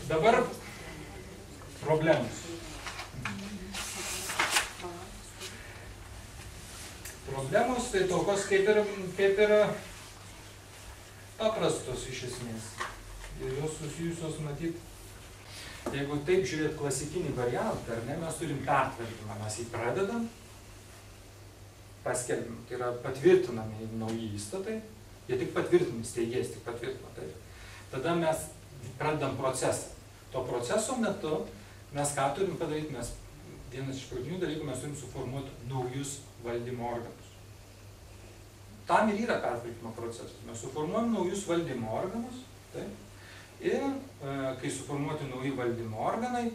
Dabar problemos. Problemos tai tokios kaip ir paprastos iš esmės. Ir jos susijusios matyti, jeigu taip žiūrėt klasikinį variantą, ar ne, mes turim pertvarkymą, mes jį pradedam, paskelbim, tai yra patvirtinami nauji įstatai, jie tik patvirtinami, steigėjas tik patvirtina, taip. Tada mes pradedam procesą. To proceso metu mes ką turim padaryti, mes vienas iš pagrindinių dalykų mes turim suformuoti naujus valdymo organus. Tam ir yra pertvarkymo procesas. Mes suformuojam naujus valdymo organus, taip, ir kai suformuoti nauji valdymo organai,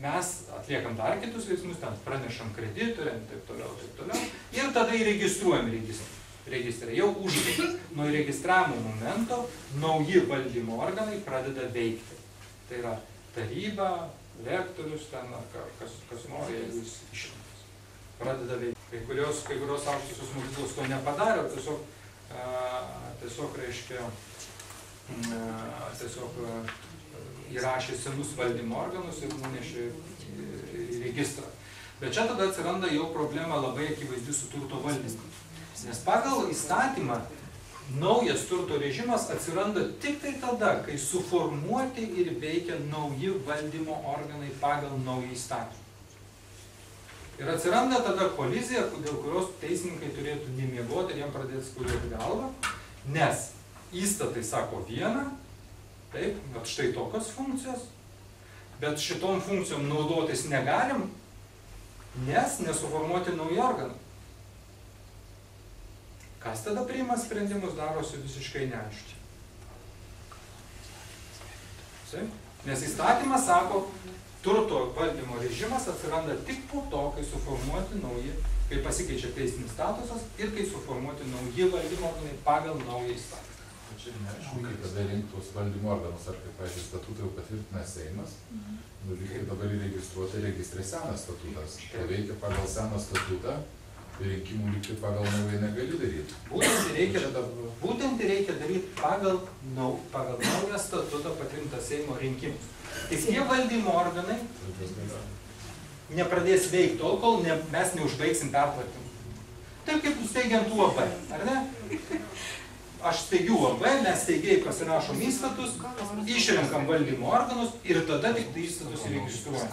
mes atliekam dar kitus veiksmus, ten pranešam kreditoriam, taip toliau, ir tada įregistruojam registrą. Jau užveikia. Nuo įregistravimo momento nauji valdymo organai pradeda veikti. Tai yra taryba, rektorius, ten kas nori, jeigu jis išrinktas. Pradeda veikti. Kai kurios aukštosios mokyklos to nepadarė, tiesiog reiškia, įrašė senus valdymo organus ir nunešė į registrą. Bet čia tada atsiranda jau problema labai akivaizdi su turto valdymu. Nes pagal įstatymą naujas turto režimas atsiranda tik tai tada, kai suformuoti ir veikia nauji valdymo organai pagal naują įstatymą. Ir atsiranda tada kolizija, dėl kurios teisininkai turėtų nemiegoti ir jam pradėti skaudėti galvą, nes įstatai sako vieną, taip, bet štai tokios funkcijos, bet šitom funkcijom naudotis negalim, nes nesuformuoti nauji organai. Kas tada priima sprendimus, darosi visiškai neaiškiai. Nes įstatymas sako, turto valdymo režimas atsiranda tik po to, kai suformuoti nauji, kai pasikeičia teisinis statusas ir kai suformuoti nauji valdymo organai pagal naują įstatymą. Čia neaišku, kaip tada rinktus valdymo organus, ar kaip, pavyzdžiui, statutą jau patvirtina Seimas, reikia dabar įregistruoti registrą senas statutas. Tai veikia pagal seną statutą, rinkimų lygtai pagal naują negali daryti. Būtent reikia daryti pagal naują statutą patvirtintą Seimo rinkimus. Tik tie valdymo organai nepradės veikti tol, kol mes neužbaigsim pertvarkymą. Taip kaip steigiant UAB, ar ne? Aš steigiu UAB, mes steigėjai pasirašom įstatus, išrenkam valdymo organus ir tada tik tai įstatus įregistruojam.